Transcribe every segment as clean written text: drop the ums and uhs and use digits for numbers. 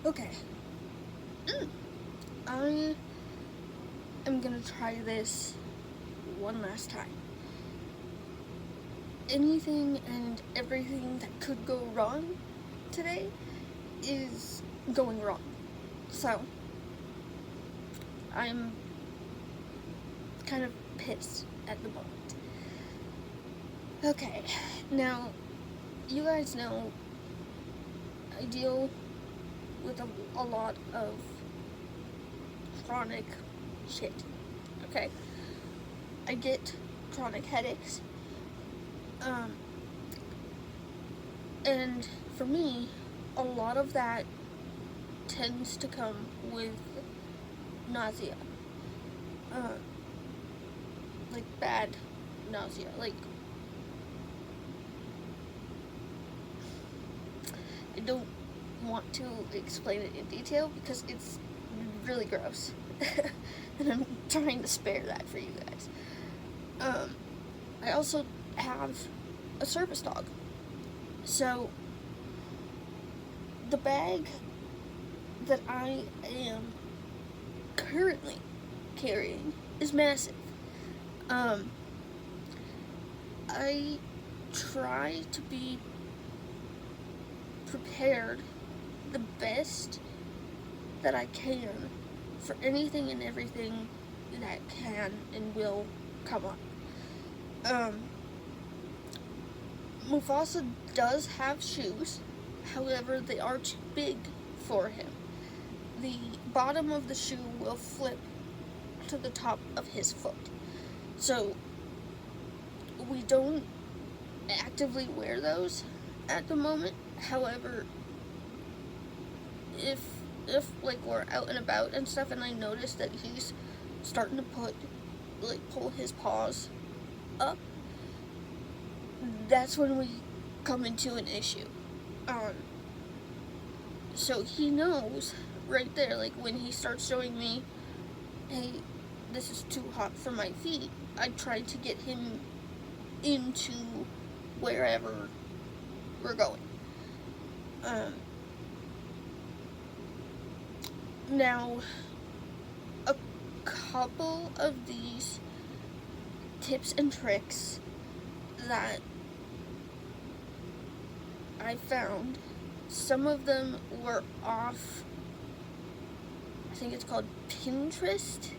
Okay. I am gonna try this one last time. Anything and everything that could go wrong today is going wrong. So, I'm kind of pissed at the moment. Okay, now, you guys know I deal with a lot of chronic shit, okay? I get chronic headaches, and for me, a lot of that tends to come with nausea. Like bad nausea. Like, I don't want to explain it in detail because it's really gross. And I'm trying to spare that for you guys. I also have a service dog. So, the bag that I am currently carrying is massive. I try to be prepared the best that I can for anything and everything that can and will come up. Mufasa does have shoes, however, they are too big for him. The bottom of the shoe will flip to the top of his foot. So, we don't actively wear those at the moment. However, if like we're out and about and stuff and I notice that he's starting to pull his paws up, that's when we come into an issue. So he knows right there, like when he starts showing me, hey, this is too hot for my feet, I try to get him into wherever we're going. Now, a couple of these tips and tricks that I found, some of them were off, I think it's called Pinterest.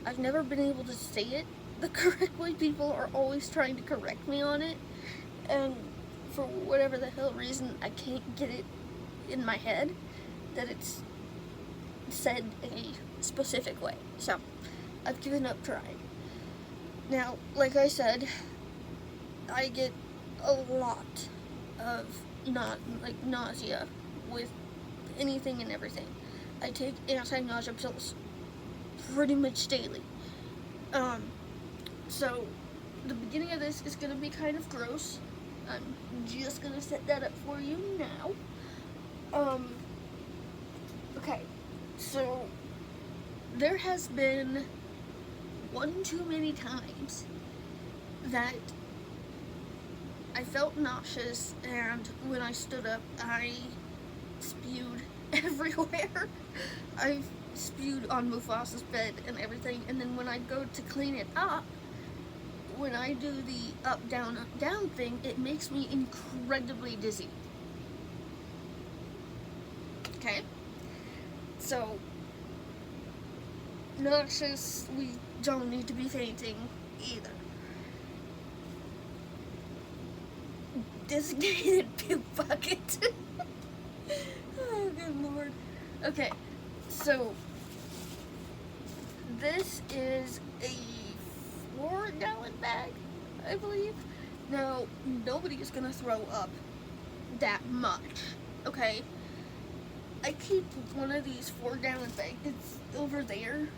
I've never been able to say it the correct way. People are always trying to correct me on it, and for whatever the hell reason, I can't get it in my head that it's said a specific way. So, I've given up trying. Now, like I said, I get a lot of nausea with anything and everything. I take anti-nausea pills pretty much daily. So the beginning of this is gonna be kind of gross. I'm just gonna set that up for you now. Okay, so there has been one too many times that I felt nauseous, and when I stood up, I spewed everywhere. I've spewed on Mufasa's bed and everything, and then when I go to clean it up, when I do the up, down thing, it makes me incredibly dizzy. Okay? So, nauseous, we don't need to be fainting either. Designated puke bucket. Oh, good lord. Okay, so this is a 4-gallon bag, I believe. Now, nobody is gonna throw up that much, okay? I keep one of these 4-gallon bags. It's over there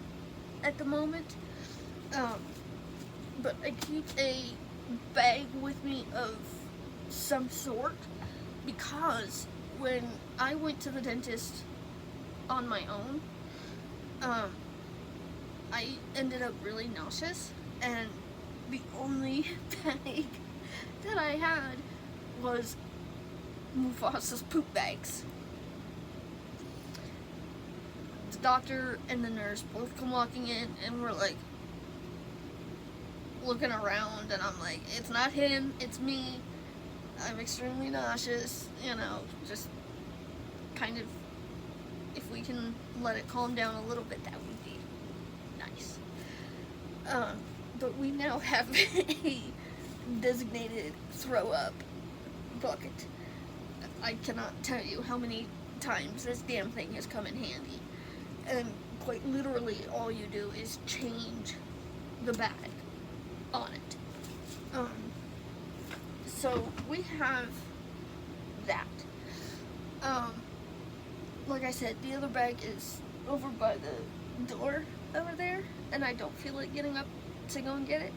at the moment. But I keep a bag with me of some sort because when I went to the dentist on my own, I ended up really nauseous, and the only bag that I had was Mufasa's poop bags. doctor and the nurse both come walking in, and we're like looking around, and I'm like, it's not him, it's me. I'm extremely nauseous, you know, just kind of, if we can let it calm down a little bit, that would be nice. But we now have a designated throw up bucket. I cannot tell you how many times this damn thing has come in handy. And quite literally all you do is change the bag on it. So we have that. Like I said, the other bag is over by the door over there, and I don't feel like getting up to go and get it.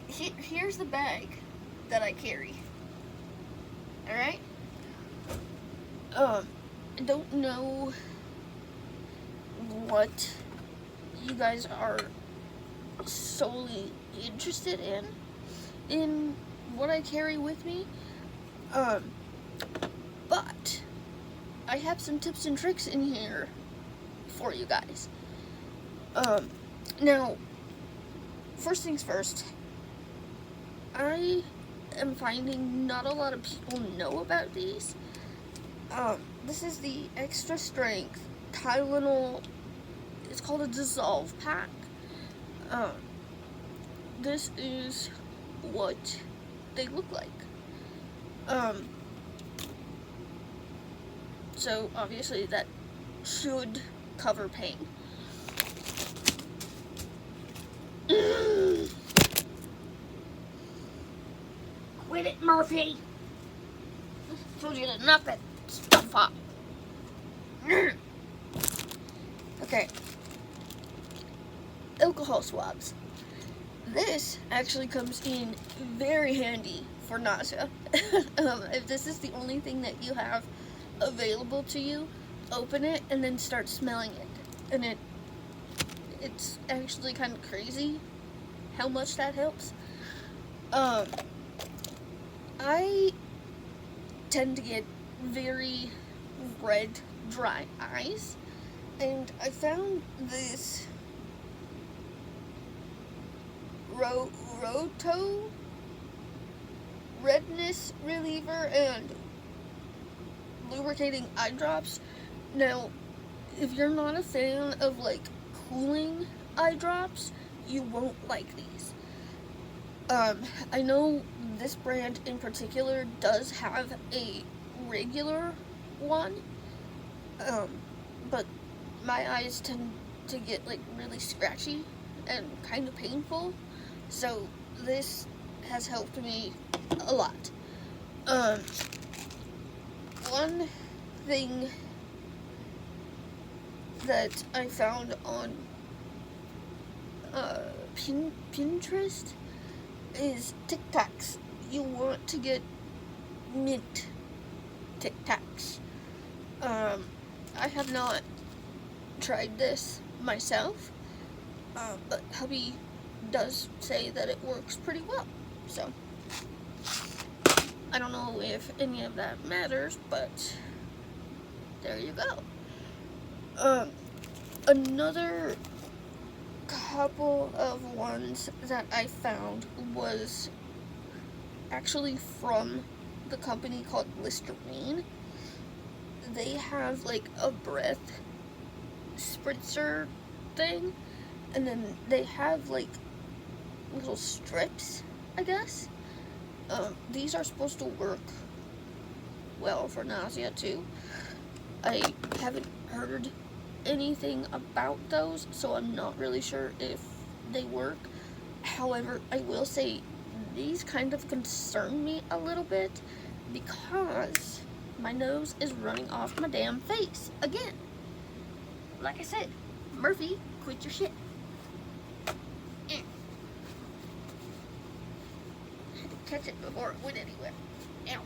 Here's the bag that I carry. Alright? I don't know what you guys are solely interested in what I carry with me. But I have some tips and tricks in here for you guys. Now, first things first, I am finding not a lot of people know about these. This is the extra strength Tylenol. It's called a dissolve pack. This is what they look like. So obviously that should cover pain. Quit it, Murphy! Told you to knock that stuff up. Okay. Alcohol swabs. This actually comes in very handy for nausea. If this is the only thing that you have available to you, open it and then start smelling it. And it's actually kind of crazy how much that helps. I tend to get very red, dry eyes, and I found this Roto redness reliever and lubricating eye drops. Now, if you're not a fan of like cooling eye drops, you won't like these. I know this brand in particular does have a regular one, but my eyes tend to get like really scratchy and kind of painful, so this has helped me a lot. One thing that I found on Pinterest is Tic Tacs. You want to get mint Tic Tacs. I have not tried this myself, but hubby does say that it works pretty well, so I don't know if any of that matters, but there you go. Another couple of ones that I found was actually from the company called Listerine. They have like a breath spritzer thing, and then they have like little strips, I guess. These are supposed to work well for nausea too. I haven't heard anything about those, so I'm not really sure if they work. However, I will say these kind of concern me a little bit because my nose is running off my damn face again. Like I said, Murphy, quit your shit. I had to catch it before it went anywhere. Ow.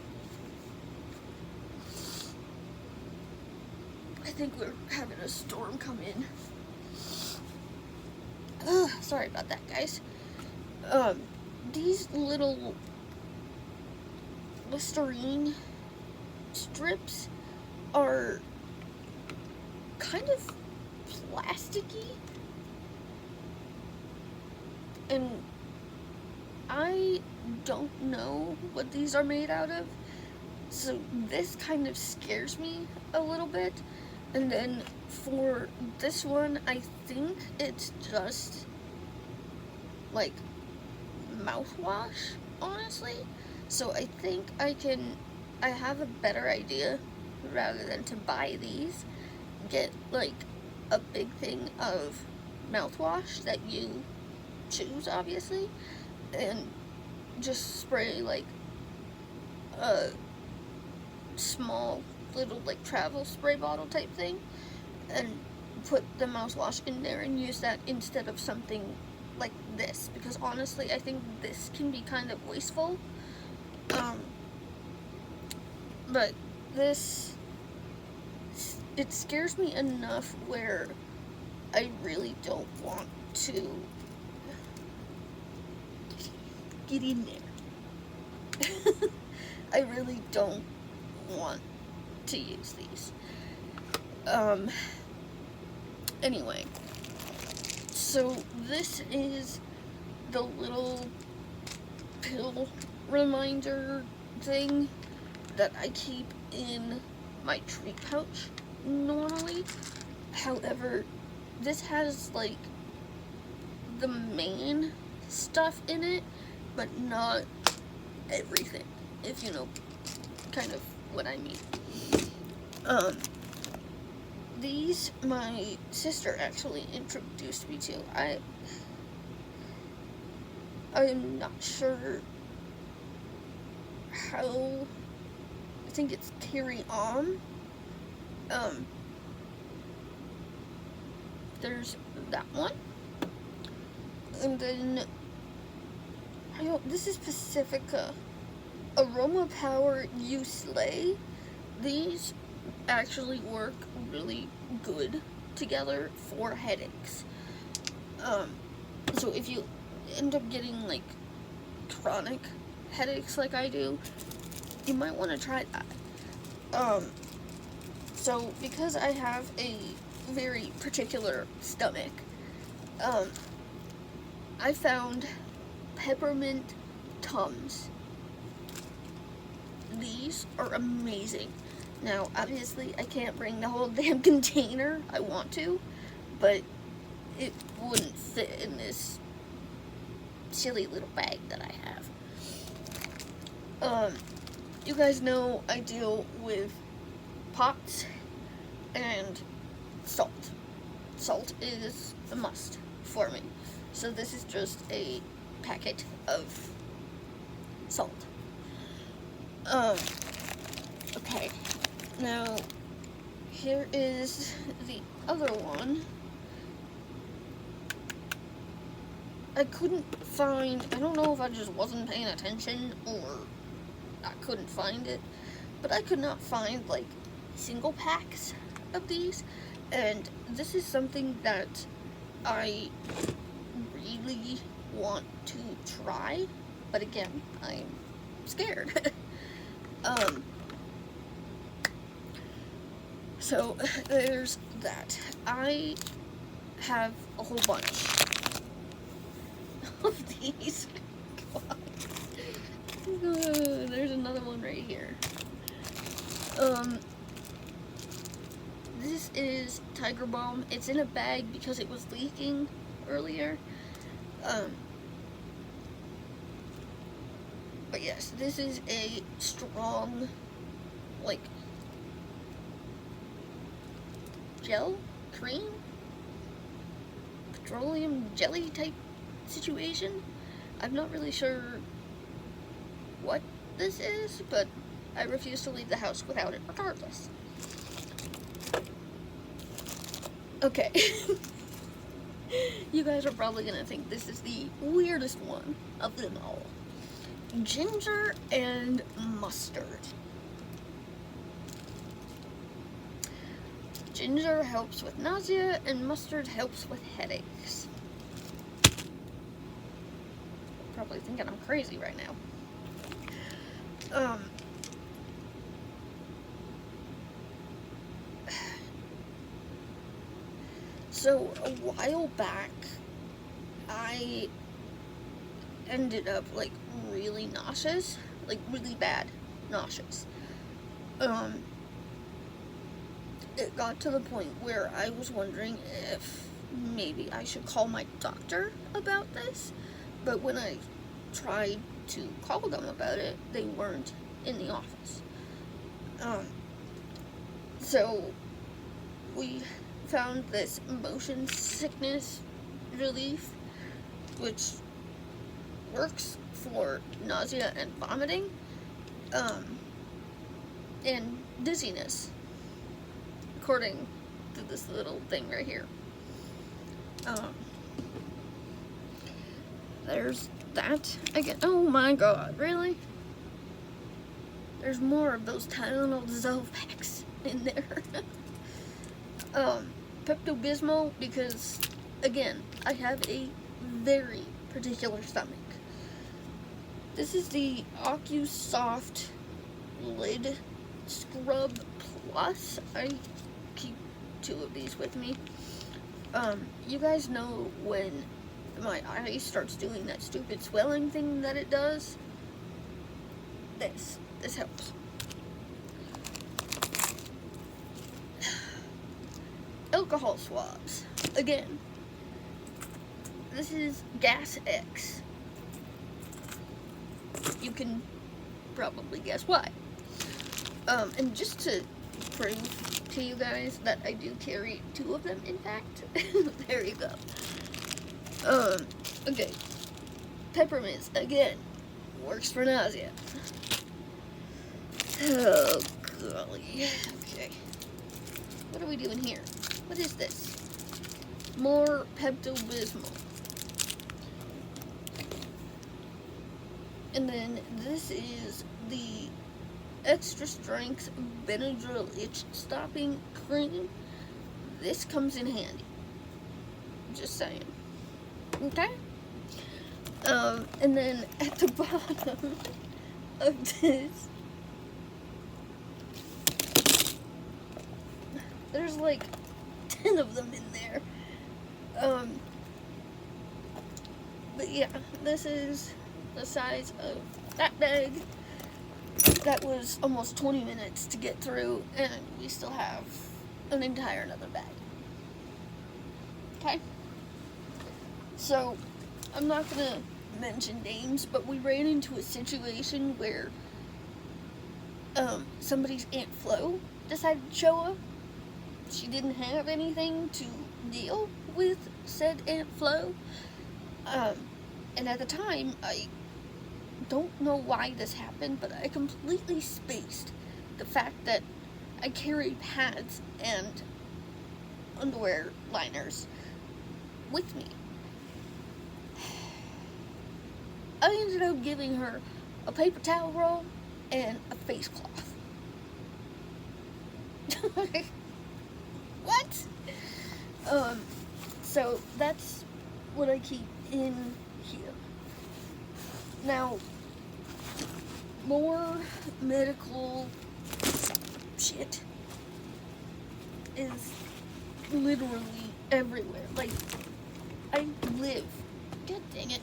I think we're having a storm come in. Sorry about that, guys. These little Listerine strips are kind of plasticky, and I don't know what these are made out of, so this kind of scares me a little bit. And then for this one, I think it's just like mouthwash, honestly. So I think I have a better idea, rather than to buy these, get like a big thing of mouthwash that you choose, obviously, and just spray like a small little like travel spray bottle type thing, and put the mouthwash in there and use that instead of something like this, because honestly I think this can be kind of wasteful. But this, it scares me enough where I really don't want to get in there. I really don't want to use these. Anyway, so this is the little pill reminder thing that I keep in my treat pouch normally. However, this has like the main stuff in it, but not everything, if you know kind of what I mean. These my sister actually introduced me to. I'm not sure how. I think it's Carry On. There's that one, and then this is Pacifica Aroma Power You Slay. These actually work really good together for headaches. So if you end up getting like chronic headaches like I do, you might want to try that. So because I have a very particular stomach, I found peppermint Tums. These are amazing. Now, obviously, I can't bring the whole damn container. I want to, but it wouldn't fit in this silly little bag that I have. You guys know I deal with POTS and salt. Salt is a must for me. So this is just a packet of salt. Okay. Now, here is the other one. I couldn't find, I don't know if I just wasn't paying attention or I couldn't find it, but I could not find like single packs of these, and this is something that I really want to try, but again, I'm scared. So there's that. I have a whole bunch of these. There's another one right here. This is Tiger Balm. It's in a bag because it was leaking earlier. But yes, this is a strong, like, gel, cream, petroleum jelly type situation. I'm not really sure what this is, but I refuse to leave the house without it regardless. Okay. You guys are probably gonna think this is the weirdest one of them all. Ginger and mustard. Ginger helps with nausea and mustard helps with headaches. Probably thinking I'm crazy right now. So a while back, I ended up like really nauseous, like really bad nauseous. It got to the point where I was wondering if maybe I should call my doctor about this, but when I tried to call them about it, they weren't in the office. So we found this motion sickness relief, which works for nausea and vomiting, and dizziness, according to this little thing right here. There's that again. Oh my god, really? There's more of those Tylenol dissolve packs in there. Pepto-Bismol, because again, I have a very particular stomach. This is the OcuSoft Lid Scrub Plus. I keep 2 of these with me. You guys know when my eye starts doing that stupid swelling thing that it does? This helps. Alcohol swabs. Again, this is Gas X. You can probably guess why. And just to prove to you guys that I do carry 2 of them, in fact, there you go. Okay. Peppermints, again, works for nausea. Oh, golly. Okay. What are we doing here? What is this? More Pepto-Bismol. And then this is the extra strength Benadryl itch stopping cream. This comes in handy. Just saying. Okay? And then at the bottom of this, there's like 10 of them in there. But yeah, this is the size of that bag. That was almost 20 minutes to get through, and we still have an entire another bag. Okay? So, I'm not gonna mention names, but we ran into a situation where somebody's Aunt Flo decided to show up. She didn't have anything to deal with said Aunt Flo. And at the time, I don't know why this happened, but I completely spaced the fact that I carried pads and underwear liners with me. I ended up giving her a paper towel roll and a face cloth. What? So that's what I keep in here. Now, more medical shit is literally everywhere. Like, I live, god dang it,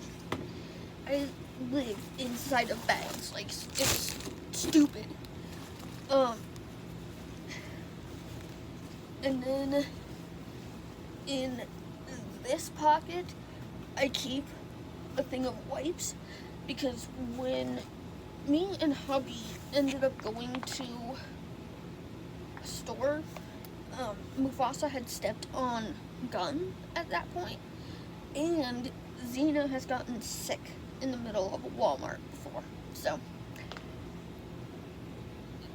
I live inside of bags. Like, it's stupid. And then in this pocket, I keep a thing of wipes, because when me and hubby ended up going to a store, Mufasa had stepped on Gun at that point, and Xena has gotten sick in the middle of a Walmart before, so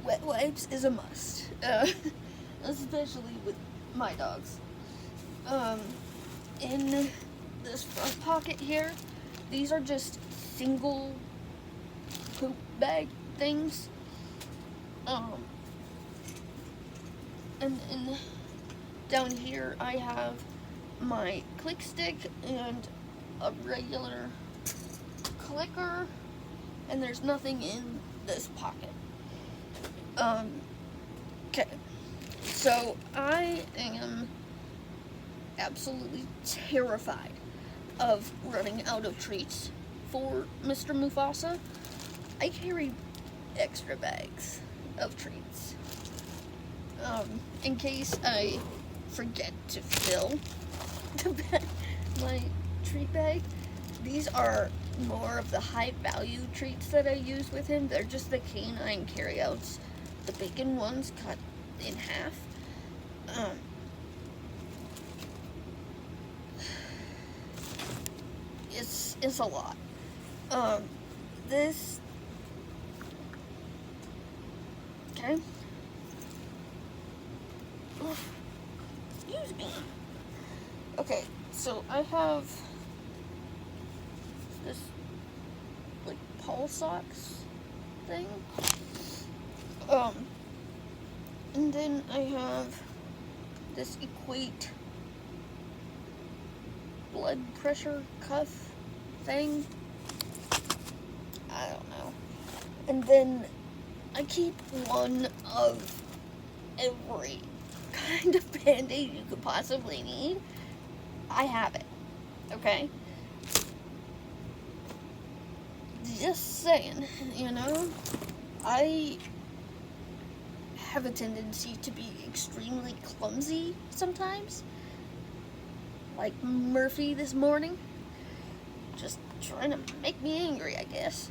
wet wipes is a must, especially with my dogs. In this front pocket here, these are just single poop bag things. And then down here I have my click stick and a regular clicker, and there's nothing in this pocket. Okay, so I am absolutely terrified of running out of treats for Mr. Mufasa, I carry extra bags of treats. In case I forget to fill my treat bag. These are more of the high value treats that I use with him. They're just the canine carryouts, the bacon ones cut in half. It's a lot. This, okay. Excuse me. Okay, so I have this, like, Paul socks thing. And then I have this Equate blood pressure cuff thing. I don't know. And then I keep one of every kind of Band-Aid you could possibly need. I have it. Okay? Just saying, you know? I have a tendency to be extremely clumsy sometimes. Like Murphy this morning. Just trying to make me angry, I guess.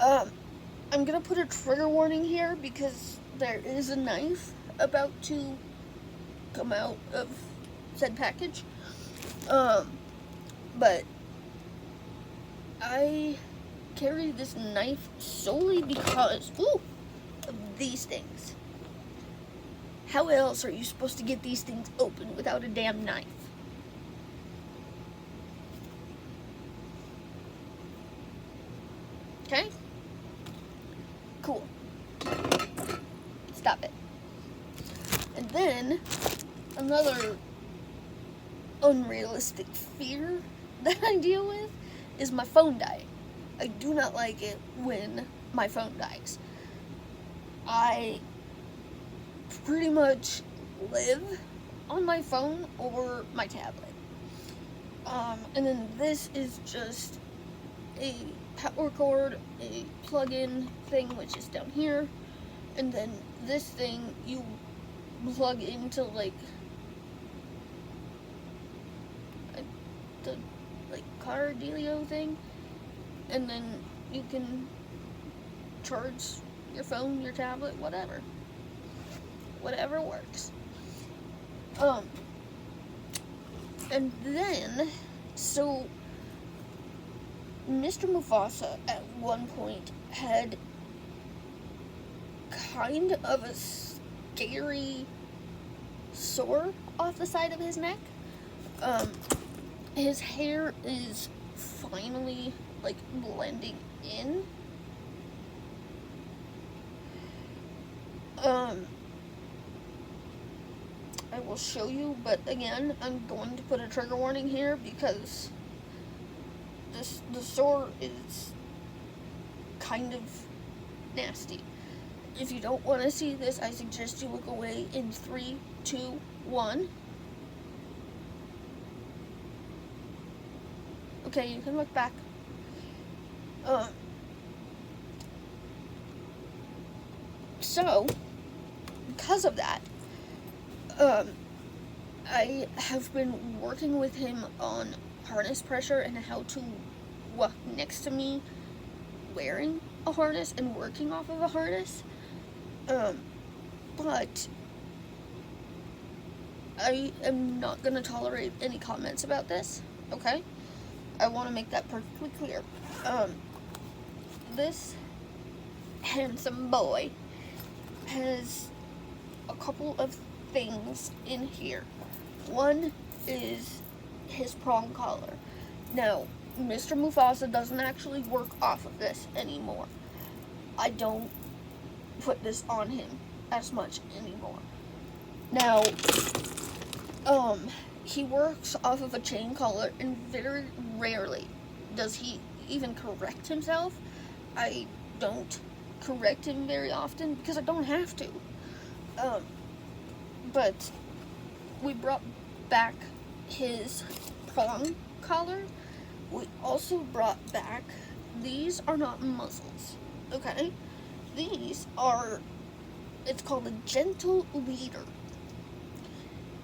I'm gonna put a trigger warning here because there is a knife about to come out of said package. But I carry this knife solely because, of these things. How else are you supposed to get these things open without a damn knife? Okay? Cool. Stop it. And then, another unrealistic fear that I deal with is my phone dying. I do not like it when my phone dies. I pretty much live on my phone or my tablet. And then this is just a power cord, a plug-in thing, which is down here. And then this thing you plug into, like, the, like, car dealio thing. And then you can charge your phone, your tablet, whatever. Whatever works. And then, so, Mr. Mufasa at one point had kind of a scary sore off the side of his neck. His hair is finally, like, blending in. I will show you, but again, I'm going to put a trigger warning here because the sore is kind of nasty. If you don't want to see this, I suggest you look away in 3, 2, 1. Okay, you can look back. So, because of that, I have been working with him on harness pressure and how to walk next to me wearing a harness and working off of a harness. But I am not going to tolerate any comments about this, okay? I want to make that perfectly clear. This handsome boy has a couple of things in here. One is his prong collar. Now, Mr. Mufasa doesn't actually work off of this anymore. I don't put this on him as much anymore. Now, he works off of a chain collar, and very rarely does he even correct himself. I don't correct him very often because I don't have to. But we brought back his prong collar. We also brought back, these are not muzzles, okay? These are, it's called a gentle leader.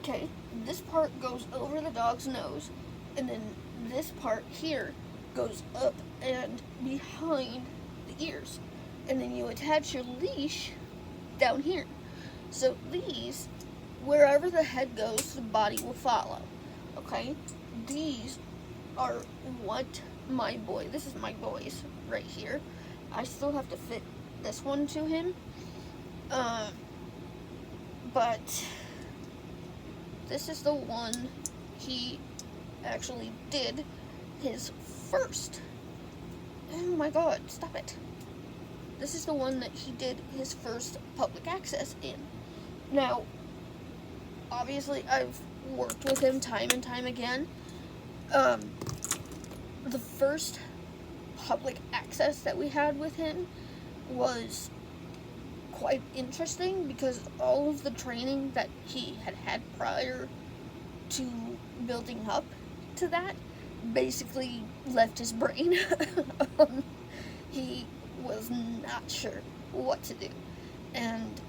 Okay, this part goes over the dog's nose, and then this part here goes up and behind the ears. And then you attach your leash down here. So these, wherever the head goes, the body will follow. Okay? These are what my boy, this is my boy's right here. I still have to fit this one to him. But this is the one he actually did his first. Oh my god, stop it. This is the one that he did his first public access in. Now, obviously, I've worked with him time and time again. The first public access that we had with him was quite interesting because all of the training that he had had prior to building up to that basically left his brain. He was not sure what to do. And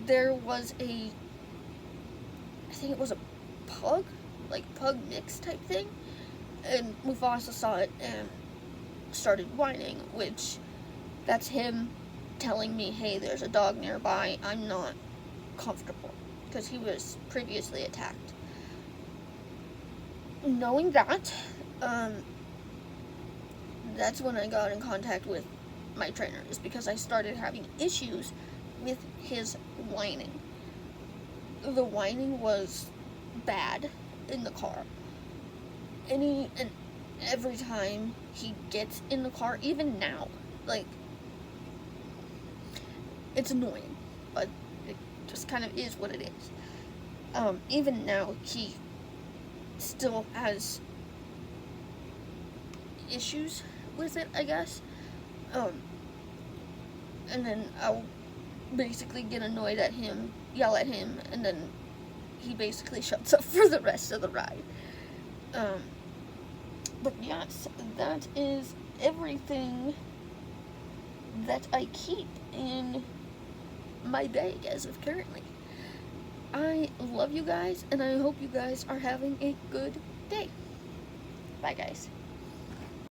there was I think it was a pug mix type thing. And Mufasa saw it and started whining, which that's him telling me, hey, there's a dog nearby, I'm not comfortable, because he was previously attacked. Knowing that, that's when I got in contact with my trainers, because I started having issues with his whining. The whining was bad in the car. And every time he gets in the car, even now, like, it's annoying, but it just kind of is what it is. Even now, he still has issues with it, I guess. And then I'll basically get annoyed at him, yell at him, and then he basically shuts up for the rest of the ride. But yes, that is everything that I keep in my bag as of currently. I love you guys, and I hope you guys are having a good day. Bye, guys.